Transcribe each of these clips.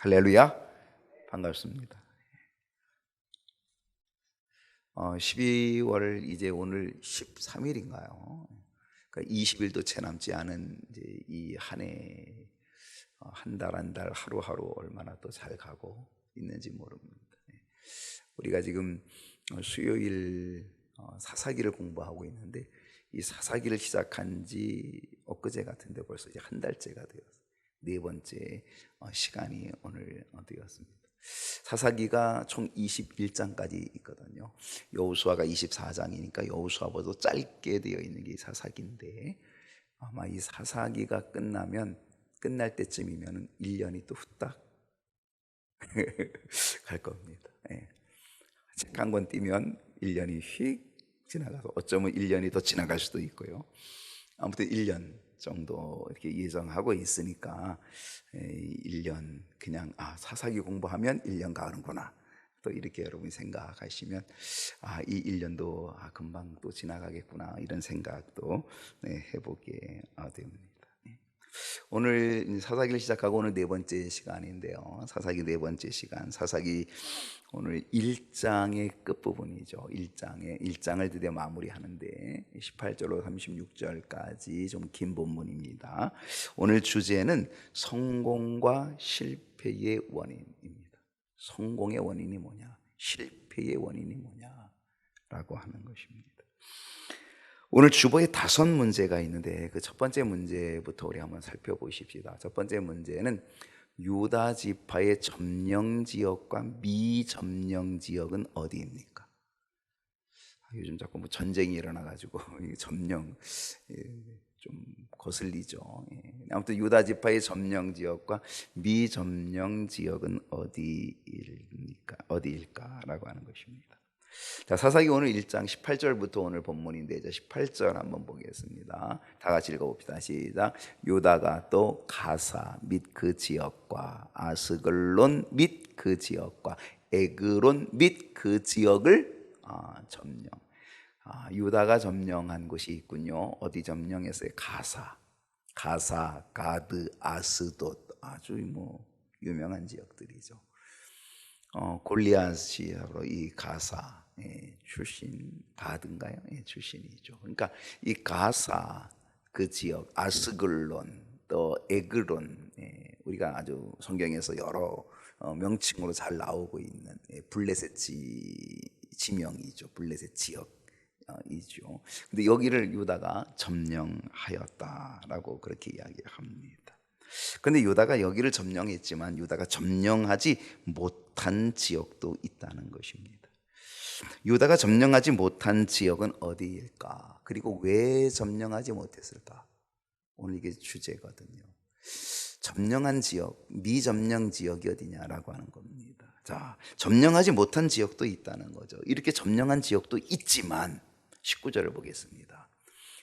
할렐루야, 반갑습니다. 12월 이제 오늘 13일인가요? 그러니까 20일도 채 남지 않은 이제 이 한 해, 한 달 한 달 하루하루 얼마나 또 잘 가고 있는지 모릅니다. 우리가 지금 수요일 사사기를 공부하고 있는데 이 사사기를 시작한 지 엊그제 같은데 벌써 이제 한 달째가 되었어요. 네 번째 시간이 오늘 되었습니다. 사사기가 총 21장까지 있거든요. 여호수아가 24장이니까 여호수아보다 짧게 되어 있는 게 사사기인데 아마 이 사사기가 끝날 때쯤이면 1년이 또 후딱 갈 겁니다. 책 한 권 띄면 1년이 휙 지나가서 어쩌면 1년이 더 지나갈 수도 있고요. 아무튼 1년 정도 이렇게 예정하고 있으니까 1년 그냥 사사기 공부하면 1년 가는구나 또 이렇게 여러분이 생각하시면 이 1년도 금방 또 지나가겠구나 이런 생각도 해보게 됩니다. 오늘 사사기를 시작하고 오늘 네 번째 시간인데요. 사사기 네 번째 시간, 사사기 오늘 1장의 끝부분이죠. 1장을 드디어 마무리하는데 18절로 36절까지 좀 긴 본문입니다. 오늘 주제는 성공과 실패의 원인입니다. 성공의 원인이 뭐냐, 실패의 원인이 뭐냐라고 하는 것입니다. 오늘 주보에 5문제가 있는데 그 첫 번째 문제부터 우리 한번 살펴보십시다. 첫 번째 문제는 유다 지파의 점령 지역과 미점령 지역은 어디입니까? 요즘 자꾸 뭐 전쟁이 일어나가지고 점령 좀 거슬리죠. 아무튼 유다 지파의 점령 지역과 미점령 지역은 어디일까라고 하는 것입니다. 자, 사사기 오늘 1장 18절부터 오늘 본문인데 이제 18절 한번 보겠습니다. 다 같이 읽어봅시다. 시작. 유다가 또 가사 및 그 지역과 아스글론 및 그 지역과 에그론 및 그 지역을 점령. 유다가 점령한 곳이 있군요. 어디 점령했어요? 가사, 가드, 아스돗, 아주 유명한 지역들이죠. 골리앗이 바로 이 가사 출신, 가드인가요? 출신이죠. 그러니까 이 가사 그 지역, 아스글론 또 에그론, 우리가 아주 성경에서 여러 명칭으로 잘 나오고 있는 블레셋 지명이죠. 블레셋 지역이죠. 근데 여기를 유다가 점령하였다라고 그렇게 이야기합니다. 그런데 유다가 여기를 점령했지만 유다가 점령하지 못한 지역도 있다는 것입니다. 유다가 점령하지 못한 지역은 어디일까? 그리고 왜 점령하지 못했을까? 오늘 이게 주제거든요. 점령한 지역, 미점령 지역이 어디냐라고 하는 겁니다. 자, 점령하지 못한 지역도 있다는 거죠. 이렇게 점령한 지역도 있지만 19절을 보겠습니다.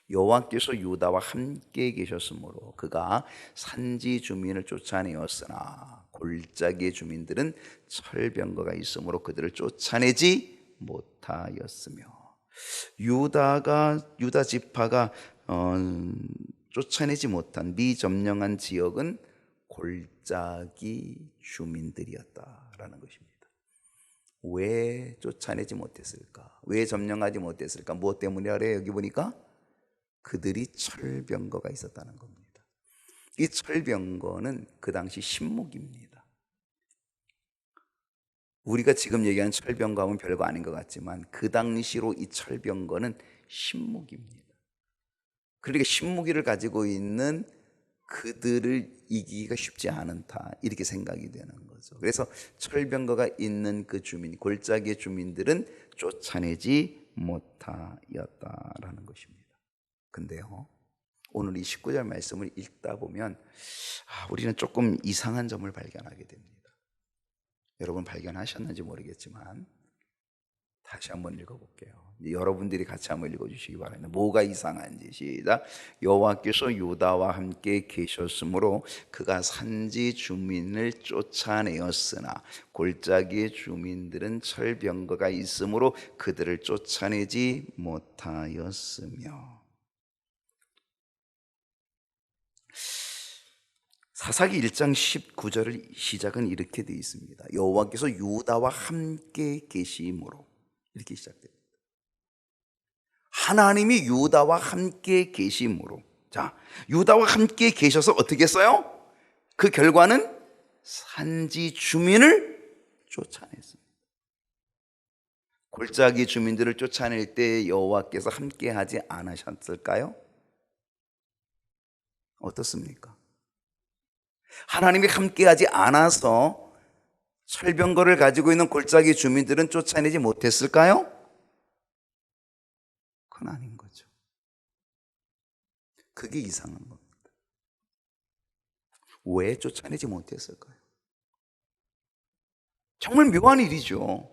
여호와께서 유다와 함께 계셨으므로 그가 산지 주민을 쫓아내었으나 골짜기의 주민들은 철병거가 있으므로 그들을 쫓아내지 못하였으며, 유다 지파가 쫓아내지 못한 미점령한 지역은 골짜기 주민들이었다라는 것입니다. 왜 쫓아내지 못했을까? 왜 점령하지 못했을까? 무엇 때문이라 여기 보니까 그들이 철병거가 있었다는 겁니다. 이 철병거는 그 당시 신목입니다. 우리가 지금 얘기하는 철병거 하면 별거 아닌 것 같지만 그 당시로 이 철병거는 신목입니다. 그러니까 신무기를 가지고 있는 그들을 이기기가 쉽지 않다 이렇게 생각이 되는 거죠. 그래서 철병거가 있는 그 주민, 골짜기의 주민들은 쫓아내지 못하였다라는 것입니다. 근데요, 오늘 이 19절 말씀을 읽다 보면 우리는 조금 이상한 점을 발견하게 됩니다. 여러분 발견하셨는지 모르겠지만 다시 한번 읽어볼게요. 여러분들이 같이 한번 읽어주시기 바랍니다. 뭐가 이상한지. 시작. 여호와께서 유다와 함께 계셨으므로 그가 산지 주민을 쫓아내었으나 골짜기의 주민들은 철병거가 있으므로 그들을 쫓아내지 못하였으며. 사사기 1장 19절을 시작은 이렇게 되어 있습니다. 여호와께서 유다와 함께 계심으로, 이렇게 시작됩니다. 하나님이 유다와 함께 계심으로. 자, 유다와 함께 계셔서 어떻게 했어요? 그 결과는 산지 주민을 쫓아냈습니다. 골짜기 주민들을 쫓아낼 때 여호와께서 함께 하지 않으셨을까요? 어떻습니까? 하나님이 함께하지 않아서 철병거를 가지고 있는 골짜기 주민들은 쫓아내지 못했을까요? 그건 아닌 거죠. 그게 이상한 겁니다. 왜 쫓아내지 못했을까요? 정말 묘한 일이죠.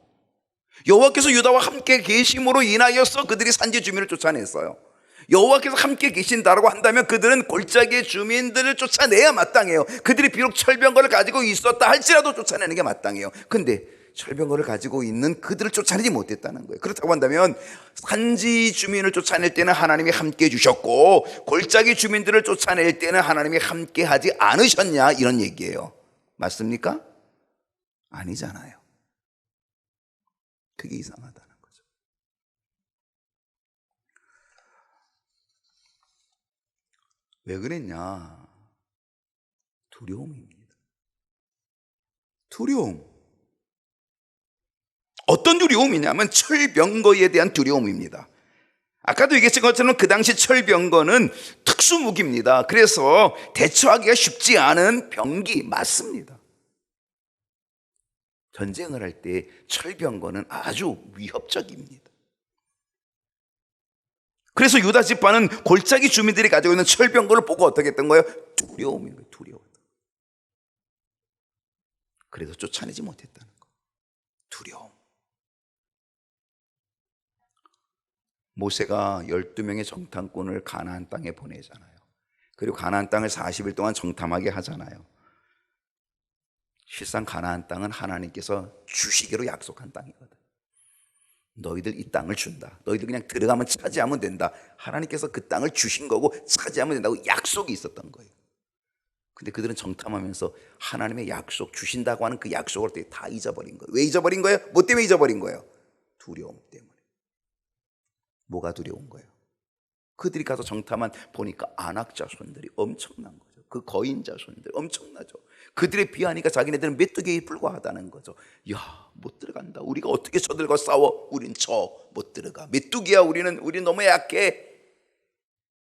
여호와께서 유다와 함께 계심으로 인하여서 그들이 산지 주민을 쫓아냈어요. 여호와께서 함께 계신다라고 한다면 그들은 골짜기의 주민들을 쫓아내야 마땅해요. 그들이 비록 철병거를 가지고 있었다 할지라도 쫓아내는 게 마땅해요. 근데 철병거를 가지고 있는 그들을 쫓아내지 못했다는 거예요. 그렇다고 한다면 산지 주민을 쫓아낼 때는 하나님이 함께 해주셨고 골짜기 주민들을 쫓아낼 때는 하나님이 함께 하지 않으셨냐, 이런 얘기예요. 맞습니까? 아니잖아요. 그게 이상하다는 거죠. 왜 그랬냐? 두려움입니다. 두려움. 어떤 두려움이냐면 철병거에 대한 두려움입니다. 아까도 얘기했던 것처럼 그 당시 철병거는 특수무기입니다. 그래서 대처하기가 쉽지 않은 병기 맞습니다. 전쟁을 할 때 철병거는 아주 위협적입니다. 그래서 유다 지파는 골짜기 주민들이 가지고 있는 철병거를 보고 어떻게 했던 거예요? 두려움인 거예요. 두려워. 그래서 쫓아내지 못했다는 거예요. 두려움. 모세가 12명의 정탐꾼을 가나안 땅에 보내잖아요. 그리고 가나안 땅을 40일 동안 정탐하게 하잖아요. 실상 가나안 땅은 하나님께서 주시기로 약속한 땅이거든. 너희들 이 땅을 준다. 너희들 그냥 들어가면 차지하면 된다. 하나님께서 그 땅을 주신 거고 차지하면 된다고 약속이 있었던 거예요. 근데 그들은 정탐하면서 하나님의 약속, 주신다고 하는 그 약속을 다 잊어버린 거예요. 왜 잊어버린 거예요? 뭐 때문에 잊어버린 거예요? 두려움 때문에. 뭐가 두려운 거예요? 그들이 가서 정탐한 보니까 아낙 자손들이 엄청난 거죠. 그 거인 자손들 엄청나죠. 그들의 비하니까 자기네들은 메뚜기에 불과하다는 거죠. 야, 못 들어간다. 우리가 어떻게 저들과 싸워? 우린 못 들어가. 메뚜기야, 우린 너무 약해.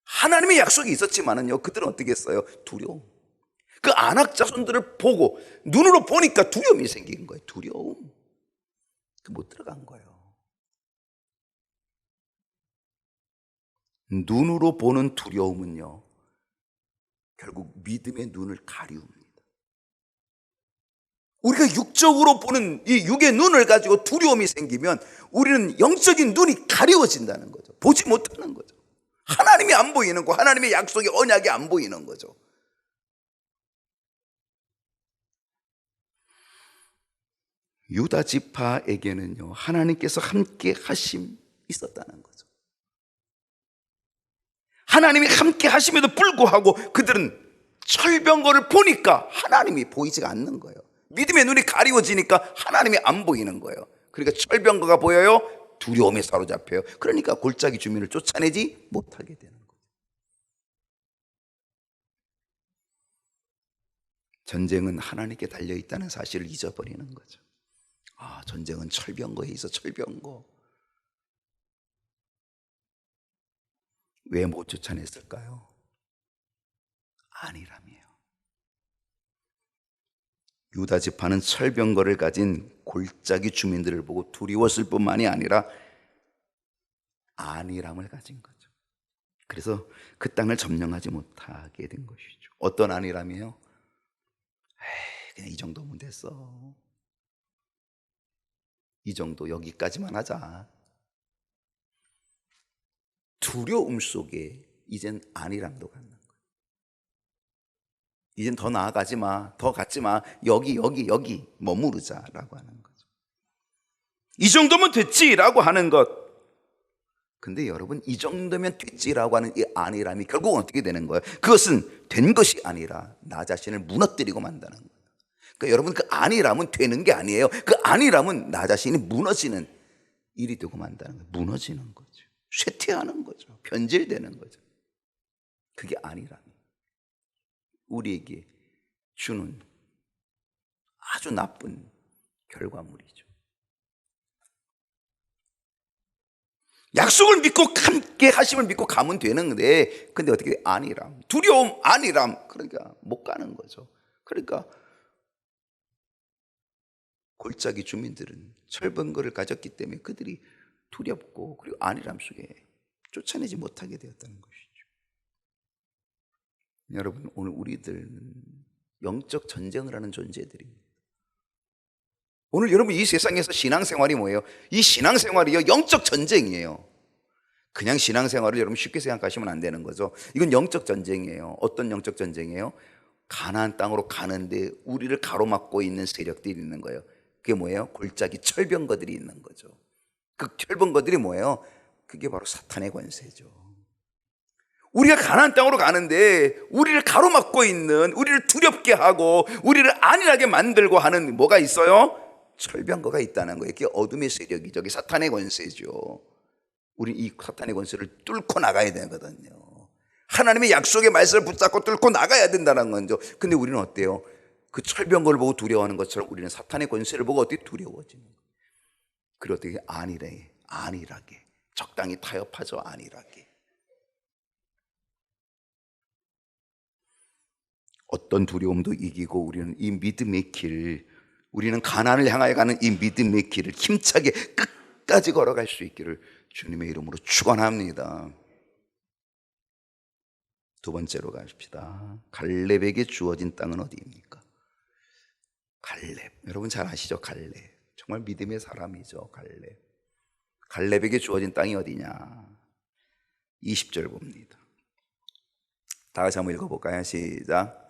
하나님의 약속이 있었지만은요, 그들은 어떻게 했어요? 두려움. 그 아낙 자손들을 보고 눈으로 보니까 두려움이 생긴 거예요. 두려움. 못 들어간 거예요. 눈으로 보는 두려움은요, 결국 믿음의 눈을 가리웁니다. 우리가 육적으로 보는 이 육의 눈을 가지고 두려움이 생기면 우리는 영적인 눈이 가리워진다는 거죠. 보지 못하는 거죠. 하나님이 안 보이는 거, 하나님의 약속의 언약이 안 보이는 거죠. 유다 지파에게는요, 하나님께서 함께 하심 있었다는 거죠. 하나님이 함께 하심에도 불구하고 그들은 철병거를 보니까 하나님이 보이지가 않는 거예요. 믿음의 눈이 가리워지니까 하나님이 안 보이는 거예요. 그러니까 철병거가 보여요. 두려움에 사로잡혀요. 그러니까 골짜기 주민을 쫓아내지 못하게 되는 거예요. 전쟁은 하나님께 달려있다는 사실을 잊어버리는 거죠. 아, 전쟁은 철병거에 있어. 철병거. 왜 못 쫓아냈을까요? 아니람이에요. 유다 지파는 철병거를 가진 골짜기 주민들을 보고 두려웠을 뿐만이 아니라 안일함을 가진 거죠. 그래서 그 땅을 점령하지 못하게 된 것이죠. 어떤 안일함이에요? 그냥 이 정도면 됐어. 이 정도, 여기까지만 하자. 두려움 속에 이젠 안일함도 갖는 거예요. 이젠 더 나아가지 마, 더 갖지 마, 여기 머무르자라고 하는 거죠. 이 정도면 됐지라고 하는 것, 근데 여러분, 이 정도면 됐지라고 하는 이 안일함이 결국은 어떻게 되는 거예요? 그것은 된 것이 아니라 나 자신을 무너뜨리고 만다는 거예요. 그러니까 여러분, 그 안일함은 되는 게 아니에요. 그 안일함은 나 자신이 무너지는 일이 되고 만다는 거예요. 무너지는 거죠. 쇠퇴하는 거죠. 변질되는 거죠. 그게 안일함이 우리에게 주는 아주 나쁜 결과물이죠. 약속을 믿고 함께 하심을 믿고 가면 되는데, 근데 어떻게 안일함, 두려움, 안일함, 그러니까 못 가는 거죠. 그러니까 골짜기 주민들은 철번거를 가졌기 때문에 그들이 두렵고 그리고 안일함 속에 쫓아내지 못하게 되었다는 것이죠. 여러분, 오늘 우리들은 영적 전쟁을 하는 존재들입니다. 오늘 여러분, 이 세상에서 신앙생활이 뭐예요? 이 신앙생활이요, 영적 전쟁이에요. 그냥 신앙생활을 여러분 쉽게 생각하시면 안 되는 거죠. 이건 영적 전쟁이에요. 어떤 영적 전쟁이에요? 가나안 땅으로 가는데 우리를 가로막고 있는 세력들이 있는 거예요. 그게 뭐예요? 골짜기 철병거들이 있는 거죠. 그 철병거들이 뭐예요? 그게 바로 사탄의 권세죠. 우리가 가나안 땅으로 가는데 우리를 가로막고 있는, 우리를 두렵게 하고 우리를 안일하게 만들고 하는 뭐가 있어요? 철병거가 있다는 거예요. 그게 어둠의 세력이죠. 그게 사탄의 권세죠. 우리 이 사탄의 권세를 뚫고 나가야 되거든요. 하나님의 약속의 말씀을 붙잡고 뚫고 나가야 된다는 거죠. 근데 우리는 어때요? 그 철병거를 보고 두려워하는 것처럼 우리는 사탄의 권세를 보고 어떻게 두려워지는 거예요. 그리고 어떻게 안일하게 적당히 타협하죠. 안일하게. 어떤 두려움도 이기고 우리는 이 믿음의 길, 우리는 가나안을 향하여 가는 이 믿음의 길을 힘차게 끝까지 걸어갈 수 있기를 주님의 이름으로 축원합니다. 두 번째로 가십시다. 갈렙에게 주어진 땅은 어디입니까? 갈렙, 여러분 잘 아시죠? 갈렙, 정말 믿음의 사람이죠. 갈렙에게 주어진 땅이 어디냐? 20절 봅니다. 다 같이 한번 읽어볼까요? 시작.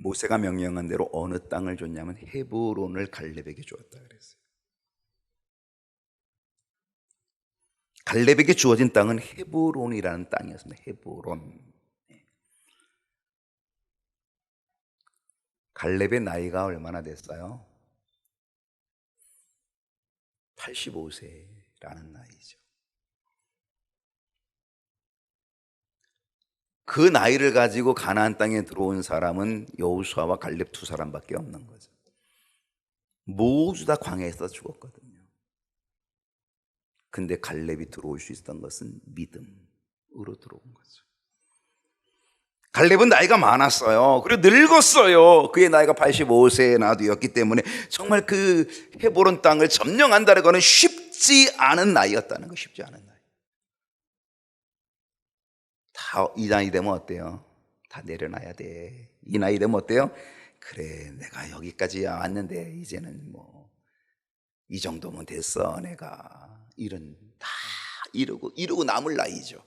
모세가 명령한 대로 어느 땅을 줬냐면 헤브론을 갈렙에게 주었다 그랬어요. 갈렙에게 주어진 땅은 헤브론이라는 땅이었습니다. 헤브론. 갈렙의 나이가 얼마나 됐어요? 85세라는 나이죠. 그 나이를 가지고 가나안 땅에 들어온 사람은 여호수아와 갈렙 두 사람밖에 없는 거죠. 모두 다 광야에서 죽었거든요. 근데 갈렙이 들어올 수 있었던 것은 믿음으로 들어온 거죠. 갈렙은 나이가 많았어요. 그리고 늙었어요. 그의 나이가 85세나 되었기 때문에 정말 그 헤브론 땅을 점령한다는 것은 쉽지 않은 나이였다는 거. 쉽지 않은 나이. 다 이 나이 되면 어때요? 다 내려놔야 돼. 이 나이 되면 어때요? 그래, 내가 여기까지 왔는데 이제는 뭐 이 정도면 됐어. 내가 이런 다 이루고 남을 나이죠.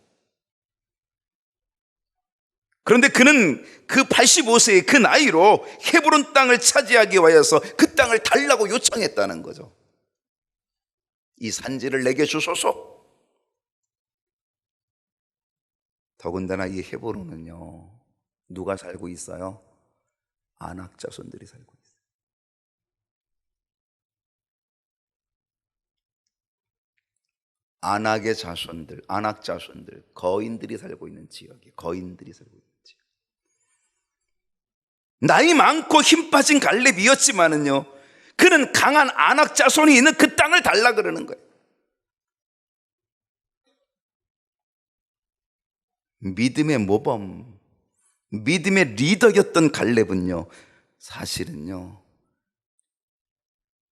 그런데 그는 그 85세의 그 나이로 헤브론 땅을 차지하기 위해서 그 땅을 달라고 요청했다는 거죠. 이 산지를 내게 주소서. 더군다나 이 헤브론은요, 누가 살고 있어요? 아낙 자손들이 살고 있어요. 아낙의 자손들, 아낙 자손들, 거인들이 살고 있는 지역이에요. 거인들이 살고 있는 지역. 나이 많고 힘 빠진 갈렙이었지만은요, 그는 강한 아낙 자손이 있는 그 땅을 달라 그러는 거예요. 믿음의 모범, 믿음의 리더였던 갈렙은요, 사실은요,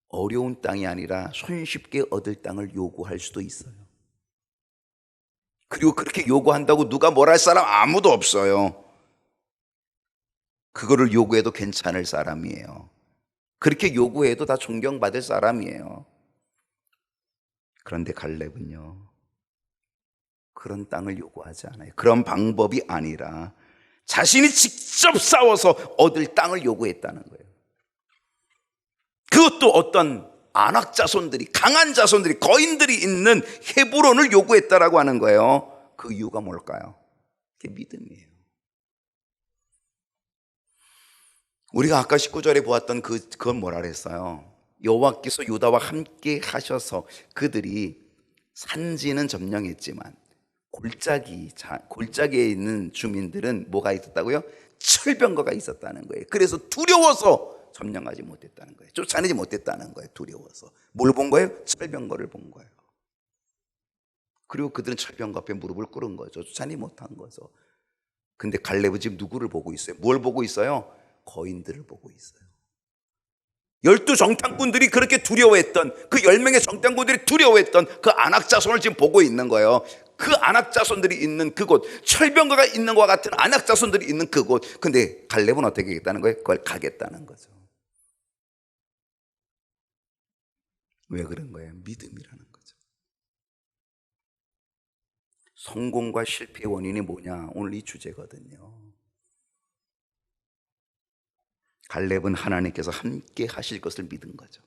어려운 땅이 아니라 손쉽게 얻을 땅을 요구할 수도 있어요. 그리고 그렇게 요구한다고 누가 뭘 할 사람 아무도 없어요. 그거를 요구해도 괜찮을 사람이에요. 그렇게 요구해도 다 존경받을 사람이에요. 그런데 갈렙은요, 그런 땅을 요구하지 않아요. 그런 방법이 아니라 자신이 직접 싸워서 얻을 땅을 요구했다는 거예요. 그것도 어떤 안악 자손들이, 강한 자손들이, 거인들이 있는 헤브론을 요구했다라고 하는 거예요. 그 이유가 뭘까요? 그게 믿음이에요. 우리가 아까 19절에 보았던 그건 뭐라 그랬어요? 여호와께서 유다와 함께 하셔서 그들이 산지는 점령했지만 골짜기에 있는 주민들은 뭐가 있었다고요? 철병거가 있었다는 거예요. 그래서 두려워서 점령하지 못했다는 거예요. 쫓아내지 못했다는 거예요. 두려워서. 뭘 본 거예요? 철병거를 본 거예요. 그리고 그들은 철병거 앞에 무릎을 꿇은 거죠. 쫓아내지 못한 거죠. 근데 갈렙은 지금 누구를 보고 있어요? 뭘 보고 있어요? 거인들을 보고 있어요. 12정탐꾼들이 그렇게 두려워했던, 그 10명의 정탐꾼들이 두려워했던 그 안악자손을 지금 보고 있는 거예요. 그 안악자손들이 있는 그곳, 철병거가 있는 것과 같은 안악자손들이 있는 그곳. 근데 갈렙은 어떻게 하겠다는 거예요? 그걸 가겠다는 거죠. 왜 그런 거예요? 믿음이라는 거죠. 성공과 실패의 원인이 뭐냐? 오늘 이 주제거든요. 갈렙은 하나님께서 함께 하실 것을 믿은 거죠.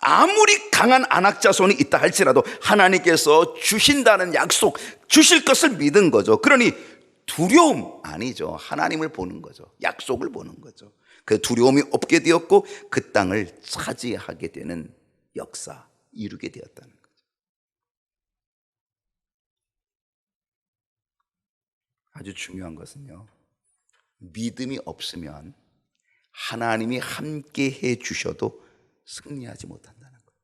아무리 강한 안악자손이 있다 할지라도 하나님께서 주신다는 약속, 주실 것을 믿은 거죠. 그러니 두려움 아니죠. 하나님을 보는 거죠. 약속을 보는 거죠. 그 두려움이 없게 되었고 그 땅을 차지하게 되는 역사, 이루게 되었다는 거죠. 아주 중요한 것은요, 믿음이 없으면 하나님이 함께 해 주셔도 승리하지 못한다는 거예요.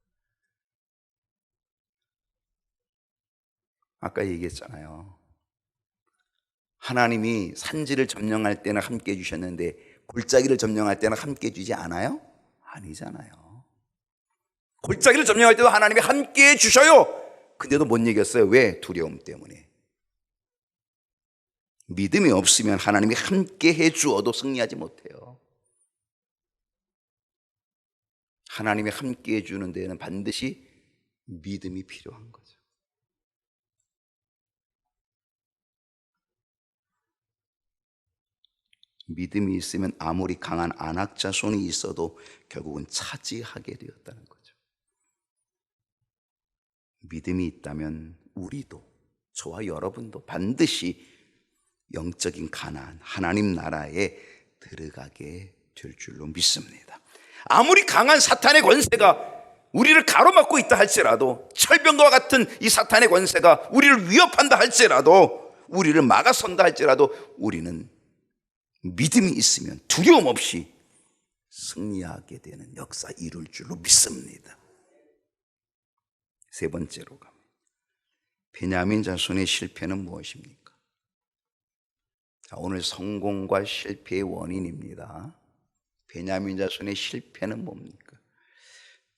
아까 얘기했잖아요. 하나님이 산지를 점령할 때는 함께 해 주셨는데 골짜기를 점령할 때는 함께 해 주지 않아요? 아니잖아요. 골짜기를 점령할 때도 하나님이 함께 해 주셔요. 근데도 못 이겼어요. 왜? 두려움 때문에. 믿음이 없으면 하나님이 함께 해 주어도 승리하지 못해요. 하나님이 함께 해주는 데에는 반드시 믿음이 필요한 거죠. 믿음이 있으면 아무리 강한 안악자손이 있어도 결국은 차지하게 되었다는 거죠. 믿음이 있다면 우리도, 저와 여러분도 반드시 영적인 가나안, 하나님 나라에 들어가게 될 줄로 믿습니다. 아무리 강한 사탄의 권세가 우리를 가로막고 있다 할지라도, 철병과 같은 이 사탄의 권세가 우리를 위협한다 할지라도, 우리를 막아선다 할지라도 우리는 믿음이 있으면 두려움 없이 승리하게 되는 역사 이룰 줄로 믿습니다. 세 번째로 갑니다. 베냐민 자손의 실패는 무엇입니까? 자, 오늘 성공과 실패의 원인입니다. 베냐민 자손의 실패는 뭡니까?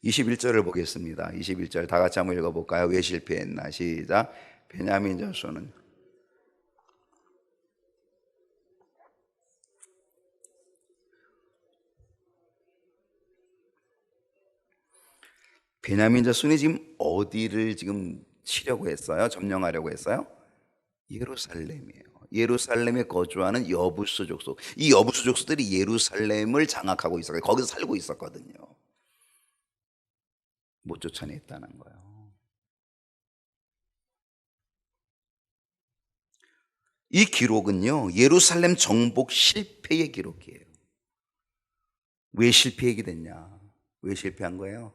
21절을 보겠습니다. 21절 다 같이 한번 읽어볼까요? 왜 실패했나? 시작. 베냐민 자손은 베냐민 자손이 지금 어디를 지금 치려고 했어요? 점령하려고 했어요? 예루살렘이에요. 예루살렘에 거주하는 여부수 족속. 이 여부수 족속들이 예루살렘을 장악하고 있었어요. 거기서 살고 있었거든요. 못 쫓아냈다는 거예요. 이 기록은요, 예루살렘 정복 실패의 기록이에요. 왜 실패하게 됐냐? 왜 실패한 거예요?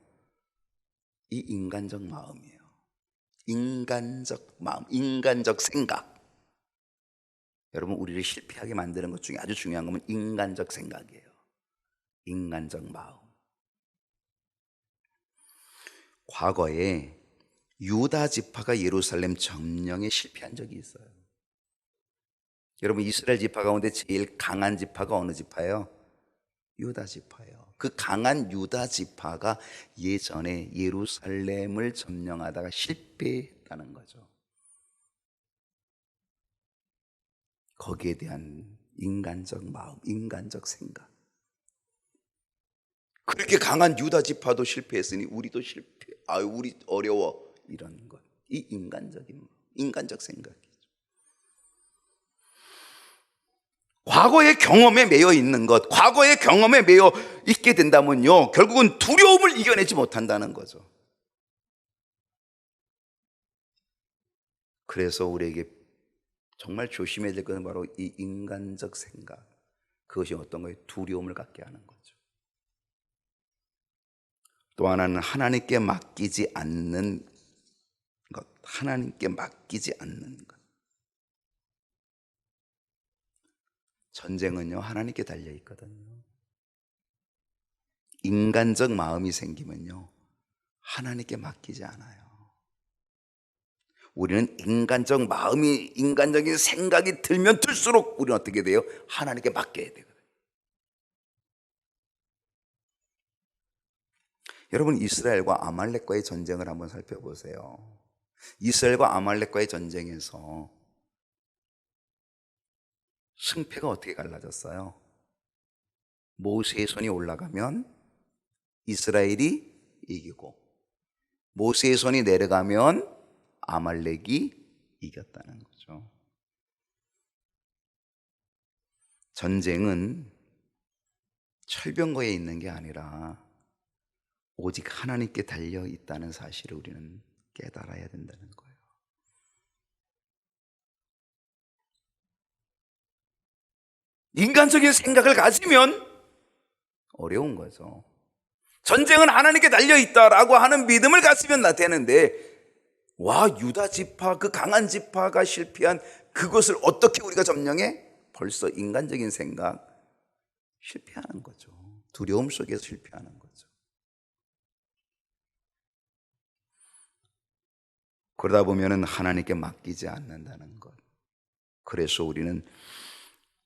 이 인간적 마음이에요. 인간적 마음, 인간적 생각. 여러분, 우리를 실패하게 만드는 것 중에 아주 중요한 건 인간적 생각이에요. 인간적 마음. 과거에 유다 지파가 예루살렘 점령에 실패한 적이 있어요. 여러분, 이스라엘 지파 가운데 제일 강한 지파가 어느 지파예요? 유다 지파예요. 그 강한 유다 지파가 예전에 예루살렘을 점령하다가 실패했다는 거죠. 거기에 대한 인간적 마음, 인간적 생각. 그렇게 강한 유다 지파도 실패했으니 우리도 실패. 우리 어려워. 이런 것. 이 인간적 생각이죠. 과거의 경험에 매여 있는 것, 과거의 경험에 매여 있게 된다면요, 결국은 두려움을 이겨내지 못한다는 거죠. 그래서 우리에게 정말 조심해야 될 것은 바로 이 인간적 생각, 그것이 어떤 거예요? 두려움을 갖게 하는 거죠. 또 하나는 하나님께 맡기지 않는 것, 하나님께 맡기지 않는 것. 전쟁은요, 하나님께 달려 있거든요. 인간적 마음이 생기면요, 하나님께 맡기지 않아요. 우리는 인간적 마음이, 인간적인 생각이 들면 들수록 우리는 어떻게 돼요? 하나님께 맡겨야 되거든요. 여러분, 이스라엘과 아말렉과의 전쟁을 한번 살펴보세요. 이스라엘과 아말렉과의 전쟁에서 승패가 어떻게 갈라졌어요? 모세의 손이 올라가면 이스라엘이 이기고, 모세의 손이 내려가면 아말렉이 이겼다는 거죠. 전쟁은 철병거에 있는 게 아니라 오직 하나님께 달려 있다는 사실을 우리는 깨달아야 된다는 거예요. 인간적인 생각을 가지면 어려운 거죠. 전쟁은 하나님께 달려 있다라고 하는 믿음을 가지면 되는데, 와, 유다 지파, 그 강한 지파가 실패한 그것을 어떻게 우리가 점령해? 벌써 인간적인 생각, 실패하는 거죠. 두려움 속에서 실패하는 거죠. 그러다 보면은 하나님께 맡기지 않는다는 것. 그래서 우리는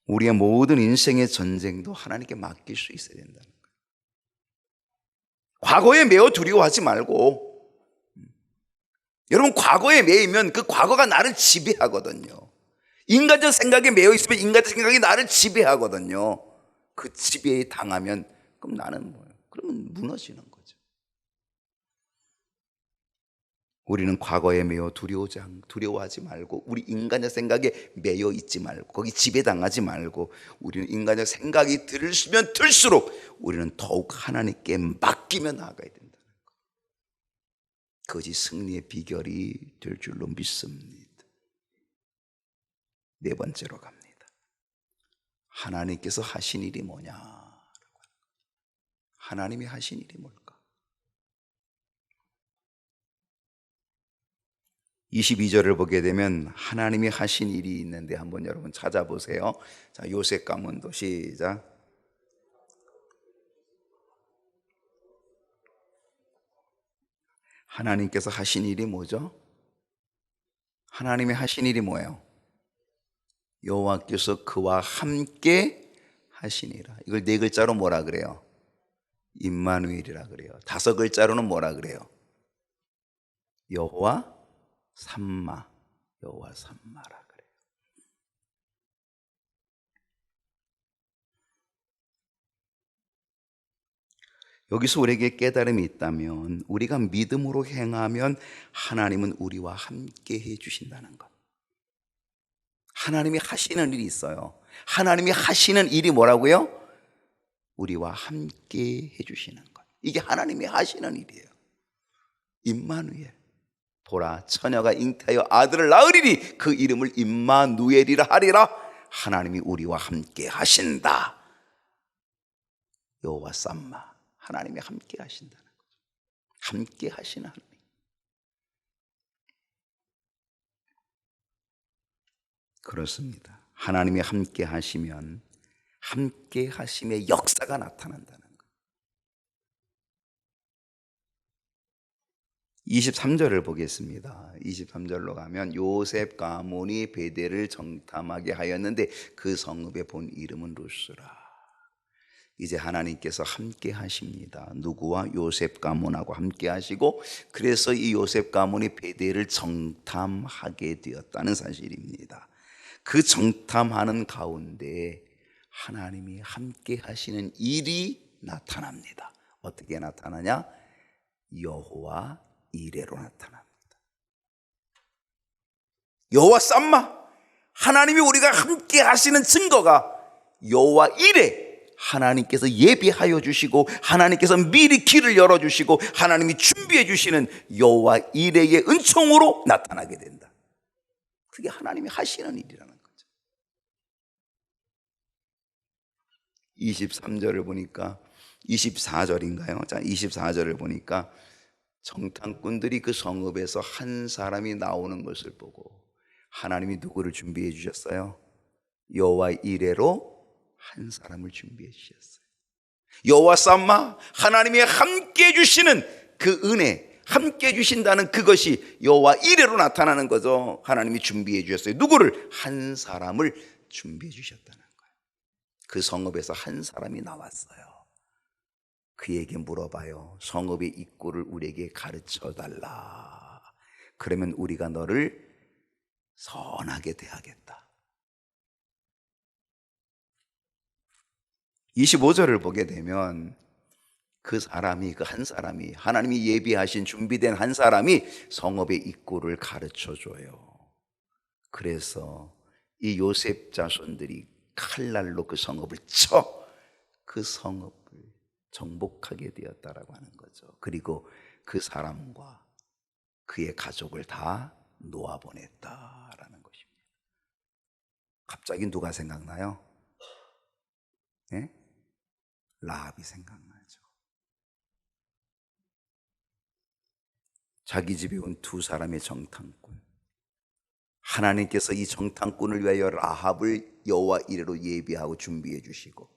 우리의 모든 인생의 전쟁도 하나님께 맡길 수 있어야 된다는 거예요. 과거에 매어 두려워하지 말고, 여러분, 과거에 매이면 그 과거가 나를 지배하거든요. 인간적 생각에 매여 있으면 인간적 생각이 나를 지배하거든요. 그 지배에 당하면 그럼 나는 뭐예요? 그러면 무너지는 거죠. 우리는 과거에 매여 두려워하지 말고, 우리 인간적 생각에 매여 있지 말고, 거기 지배당하지 말고, 우리는 인간적 생각이 들으면 들수록 우리는 더욱 하나님께 맡기며 나아가야 된다는 거예요. 그것이 승리의 비결이 될 줄로 믿습니다. 네 번째로 갑니다. 하나님께서 하신 일이 뭐냐? 하나님이 하신 일이 뭘까? 22절을 보게 되면 하나님이 하신 일이 있는데 한번 여러분 찾아보세요. 자, 요셉 가문도 시작. 하나님께서 하신 일이 뭐죠? 하나님이 하신 일이 뭐예요? 여호와께서 그와 함께 하시니라. 이걸 네 글자로 뭐라 그래요? 임마누엘이라 그래요. 다섯 글자로는 뭐라 그래요? 여호와 삼마, 여호와 삼마라 그래요. 여기서 우리에게 깨달음이 있다면, 우리가 믿음으로 행하면 하나님은 우리와 함께 해주신다는 것. 하나님이 하시는 일이 있어요. 하나님이 하시는 일이 뭐라고요? 우리와 함께 해주시는 것. 이게 하나님이 하시는 일이에요. 임마누엘. 보라, 처녀가 잉태하여 아들을 낳으리니 그 이름을 임마누엘이라 하리라. 하나님이 우리와 함께 하신다. 여호와 삼마, 하나님이 함께 하신다는 거죠. 함께 하시는 하나님. 그렇습니다. 하나님이 함께 하시면 함께 하심의 역사가 나타난다는 거예요. 23절을 보겠습니다. 23절로 가면 요셉 가문이 베델을 정탐하게 하였는데 그 성읍의 본 이름은 루스라. 이제 하나님께서 함께 하십니다. 누구와? 요셉 가문하고 함께 하시고, 그래서 이 요셉 가문이 베델을 정탐하게 되었다는 사실입니다. 그 정탐하는 가운데 하나님이 함께 하시는 일이 나타납니다. 어떻게 나타나냐? 여호와 이레로 나타납니다. 여호와 삼마, 하나님이 우리가 함께 하시는 증거가 여호와 이레, 하나님께서 예비하여 주시고 하나님께서 미리 길을 열어주시고 하나님이 준비해 주시는 여호와 이레의 은총으로 나타나게 된다. 그게 하나님이 하시는 일이라는 거죠. 23절을 보니까 24절인가요? 자, 24절을 보니까 정탐꾼들이 그 성읍에서 한 사람이 나오는 것을 보고 하나님이 누구를 준비해 주셨어요? 여호와 이레로 한 사람을 준비해 주셨어요. 여호와 쌈마, 하나님이 함께 주시는 그 은혜, 함께 주신다는 그것이 여호와 이레로 나타나는 거죠. 하나님이 준비해 주셨어요. 누구를? 한 사람을 준비해 주셨다는 거예요. 그 성읍에서 한 사람이 나왔어요. 그에게 물어봐요. 성읍의 입구를 우리에게 가르쳐 달라. 그러면 우리가 너를 선하게 대하겠다. 25절을 보게 되면 그 사람이, 그 한 사람이, 하나님이 예비하신 준비된 한 사람이 성읍의 입구를 가르쳐 줘요. 그래서 이 요셉 자손들이 칼날로 그 성읍을 쳐 그 성읍을 정복하게 되었다라고 하는 거죠. 그리고 그 사람과 그의 가족을 다 놓아보냈다라는 것입니다. 갑자기 누가 생각나요? 네? 라합이 생각나죠. 자기 집에 온 두 사람의 정탐꾼, 하나님께서 이 정탐꾼을 위하여 라합을 여호와 이레로 예비하고 준비해 주시고,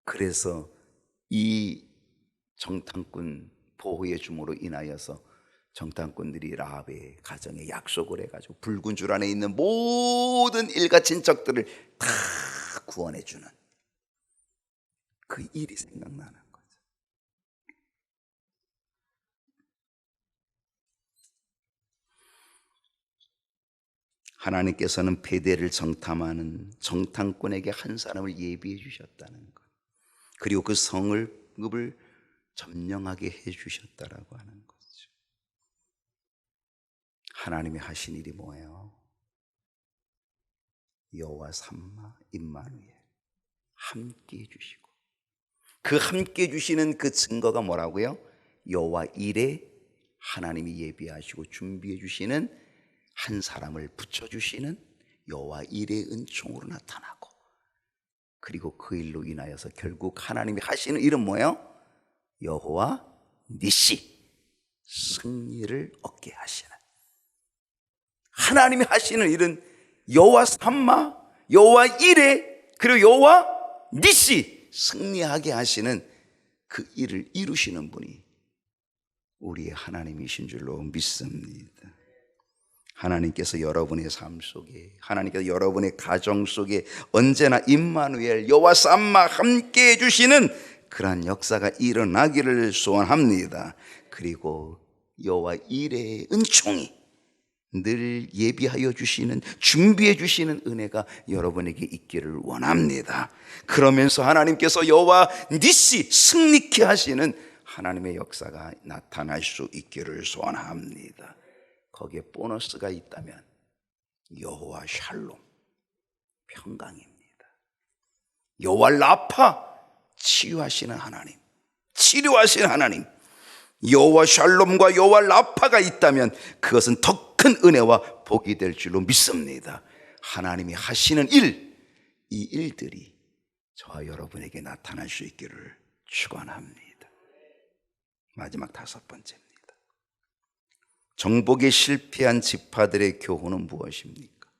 그래서 이 정탐꾼 보호해 줌으로 인하여서 정탐꾼들이 라합의 가정에 약속을 해가지고 붉은 줄 안에 있는 모든 일가 친척들을 다 구원해 주는 그 일이 생각나는 거죠. 하나님께서는 베델을 정탐하는 정탐꾼에게 한 사람을 예비해 주셨다는 것, 그리고 그 성읍을 점령하게 해 주셨다라고 하는 거죠. 하나님이 하신 일이 뭐예요? 여호와 삼마 임마누엘, 함께 해 주시고, 그 함께 해 주시는 그 증거가 뭐라고요? 여호와 이레, 하나님이 예비하시고 준비해 주시는 한 사람을 붙여주시는 여호와 이레의 은총으로 나타나고, 그리고 그 일로 인하여서 결국 하나님이 하시는 일은 뭐예요? 여호와 니시, 승리를 얻게 하시는, 하나님이 하시는 일은 여호와 삼마, 여호와 이레, 그리고 여호와 니시, 승리하게 하시는 그 일을 이루시는 분이 우리의 하나님이신 줄로 믿습니다. 하나님께서 여러분의 삶 속에, 하나님께서 여러분의 가정 속에 언제나 임마누엘, 여호와 삼마 함께 해주시는 그러한 역사가 일어나기를 소원합니다. 그리고 여호와 이레의 은총이 늘 예비하여 주시는, 준비해 주시는 은혜가 여러분에게 있기를 원합니다. 그러면서 하나님께서 여호와 니시, 승리케 하시는 하나님의 역사가 나타날 수 있기를 소원합니다. 거기에 보너스가 있다면 여호와 샬롬, 평강입니다. 여호와 라파, 치유하시는 하나님, 치료하시는 하나님, 여호와 샬롬과 여호와 라파가 있다면 그것은 더 큰 은혜와 복이 될 줄로 믿습니다. 하나님이 하시는 일, 이 일들이 저와 여러분에게 나타날 수 있기를 축원합니다. 마지막 다섯 번째입니다. 정복에 실패한 지파들의 교훈은 무엇입니까?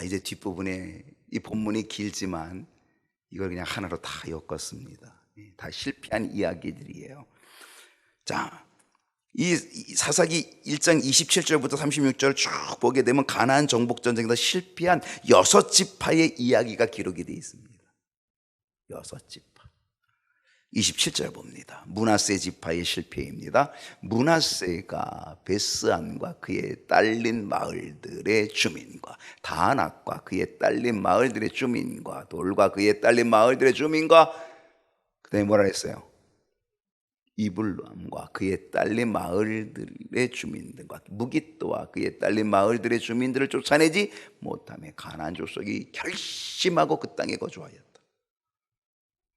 이제 뒷부분에 이 본문이 길지만 이걸 그냥 하나로 다 엮었습니다. 다 실패한 이야기들이에요. 자, 이 사사기 1장 27절부터 36절 쭉 보게 되면 가나안 정복 전쟁에서 실패한 6지파의 이야기가 기록이 되어 있습니다. 6지파. 27절 봅니다. 므낫세 지파의 실패입니다. 므낫세가 베스안과 그의 딸린 마을들의 주민과 다낙과 그의 딸린 마을들의 주민과 돌과 그의 딸린 마을들의 주민과, 그다음에 뭐라 했어요? 이블람과 그의 딸린 마을들의 주민들과 무깃도와 그의 딸린 마을들의 주민들을 쫓아내지 못하며 가나안 족속이 결심하고 그 땅에 거주하였다.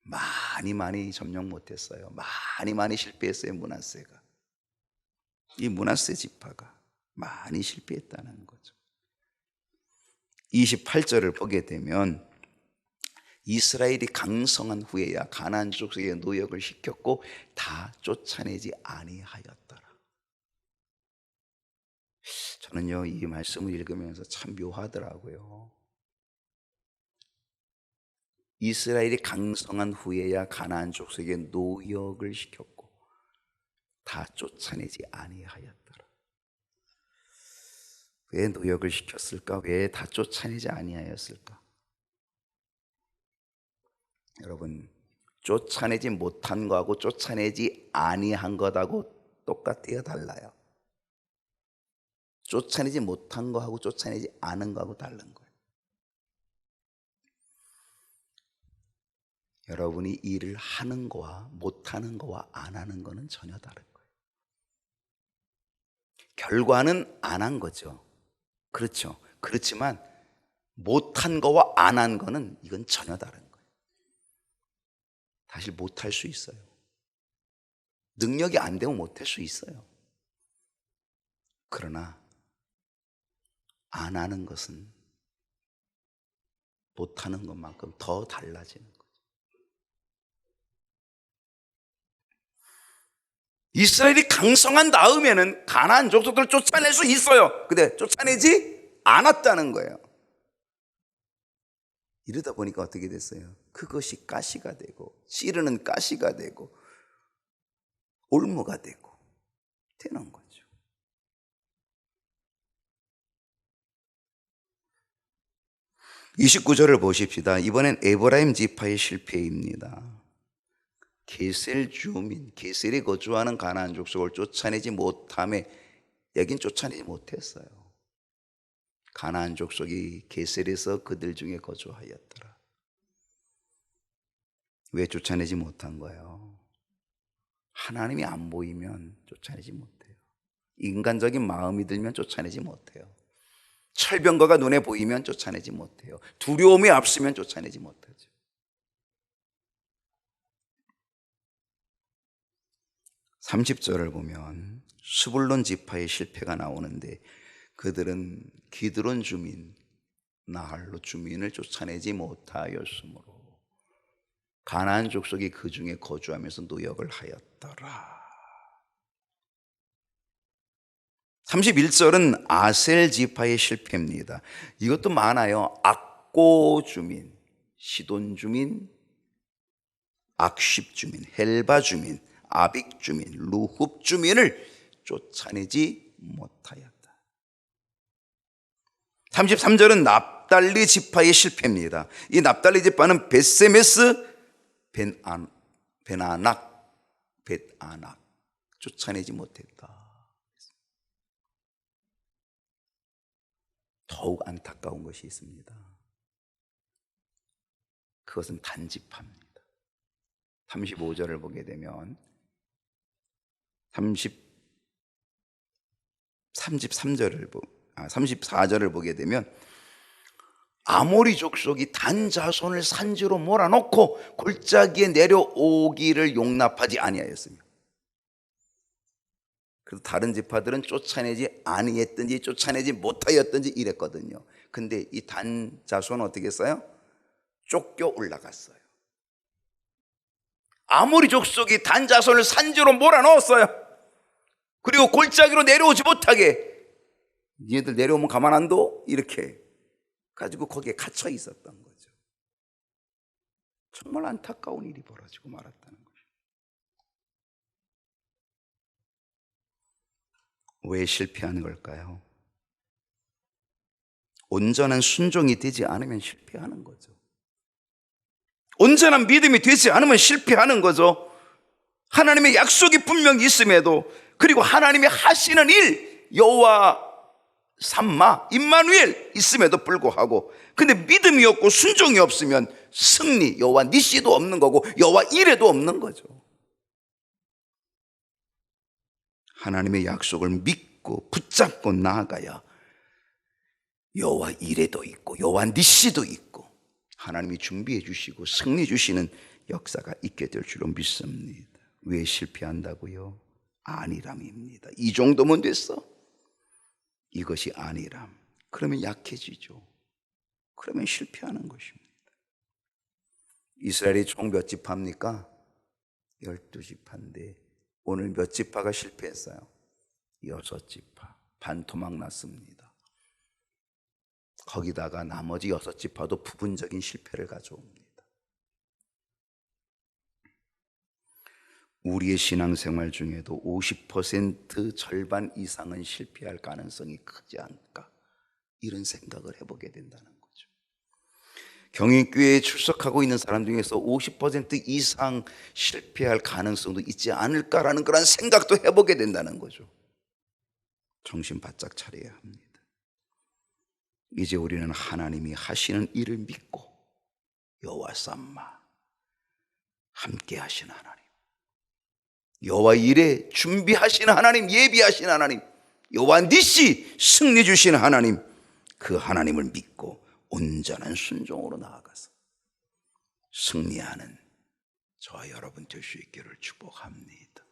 많이 점령 못했어요. 많이 실패했어요. 므낫세가. 이 므낫세 지파가 많이 실패했다는 거죠. 28절을 보게 되면 이스라엘이 강성한 후에야 가나안 족속의 노역을 시켰고 다 쫓아내지 아니하였더라. 저는요, 이 말씀을 읽으면서 참 묘하더라고요. 이스라엘이 강성한 후에야 가나안 족속의 노역을 시켰고 다 쫓아내지 아니하였더라. 왜 노역을 시켰을까? 왜 다 쫓아내지 아니하였을까? 여러분, 쫓아내지 못한 거하고 쫓아내지 아니한 것하고 똑같아요? 달라요? 쫓아내지 못한 거하고 쫓아내지 않은 거하고 다른 거예요. 여러분이 일을 하는 거와 못하는 거와 안 하는 거는 전혀 다른 거예요. 결과는 안 한 거죠. 그렇죠. 그렇지만 못한 거와 안 한 거는 이건 전혀 다른 거예요. 사실 못할 수 있어요. 능력이 안 되면 못할 수 있어요. 그러나 안 하는 것은 못하는 것만큼 더 달라지는 거죠. 이스라엘이 강성한 다음에는 가나안 족속들을 쫓아낼 수 있어요. 근데 쫓아내지 않았다는 거예요. 이러다 보니까 어떻게 됐어요? 그것이 가시가 되고 씨르는 가시가 되고 올무가 되고 되는 거죠. (29절을) 보십시다. 이번엔 에브라임 지파의 실패입니다. 게셀 주민, 게셀이 거주하는 가나안 족속을 쫓아내지 못함에, 여긴 쫓아내지 못했어요. 가나안 족속이 게셀에서 그들 중에 거주하였더라. 왜 쫓아내지 못한 거예요? 하나님이 안 보이면 쫓아내지 못해요. 인간적인 마음이 들면 쫓아내지 못해요. 철병거가 눈에 보이면 쫓아내지 못해요. 두려움이 앞서면 쫓아내지 못하죠. 30절을 보면 스불론 지파의 실패가 나오는데, 그들은 기드론 주민, 나할로 주민을 쫓아내지 못하였으므로 가나안 족속이 그 중에 거주하면서 노역을 하였더라. 31절은 아셀 지파의 실패입니다. 이것도 많아요. 악고 주민, 시돈 주민, 악쉽 주민, 헬바 주민, 아빅 주민, 루흡 주민을 쫓아내지 못하였다. 33절은 납달리 지파의 실패입니다. 이 납달리 지파는 벳세메스, 벳아낙 쫓아내지 못했다. 더욱 안타까운 것이 있습니다. 그것은 단지파입니다. 35절을 보게 되면 34절을 보게 되면 아모리 족속이 단 자손을 산지로 몰아넣고 골짜기에 내려오기를 용납하지 아니하였으며, 그래서 다른 지파들은 쫓아내지 아니했든지 쫓아내지 못하였든지 이랬거든요. 근데 이 단 자손은 어떻게 했어요? 쫓겨 올라갔어요. 아모리 족속이 단 자손을 산지로 몰아넣었어요. 그리고 골짜기로 내려오지 못하게, 얘들 내려오면 가만 안 둬? 이렇게 가지고 거기에 갇혀 있었던 거죠. 정말 안타까운 일이 벌어지고 말았다는 거죠. 왜 실패하는 걸까요? 온전한 순종이 되지 않으면 실패하는 거죠. 온전한 믿음이 되지 않으면 실패하는 거죠. 하나님의 약속이 분명히 있음에도, 그리고 하나님이 하시는 일, 여호와 삼마 임마누엘 있음에도 불구하고, 근데 믿음이 없고 순종이 없으면 승리, 여호와 니시도 없는 거고 여호와 이레도 없는 거죠. 하나님의 약속을 믿고 붙잡고 나아가야 여호와 이레도 있고 여호와 니시도 있고 하나님이 준비해 주시고 승리 주시는 역사가 있게 될 줄로 믿습니다. 왜 실패한다고요? 안일함입니다. 이 정도면 됐어? 이것이 안일함. 그러면 약해지죠. 그러면 실패하는 것입니다. 이스라엘이 총 몇 지파입니까? 12지파인데 오늘 몇 지파가 실패했어요? 6지파. 반토막 났습니다. 거기다가 나머지 6지파도 부분적인 실패를 가져옵니다. 우리의 신앙생활 중에도 50% 절반 이상은 실패할 가능성이 크지 않을까, 이런 생각을 해보게 된다는 거죠. 경인교회에 출석하고 있는 사람 중에서 50% 이상 실패할 가능성도 있지 않을까라는 그런 생각도 해보게 된다는 거죠. 정신 바짝 차려야 합니다. 이제 우리는 하나님이 하시는 일을 믿고 여호와 삼마, 함께 하시는 하나님, 여호와 일에 준비하시는 하나님, 예비하시는 하나님, 여호와 니시 승리 주시는 하나님, 그 하나님을 믿고 온전한 순종으로 나아가서 승리하는 저와 여러분 될 수 있기를 축복합니다.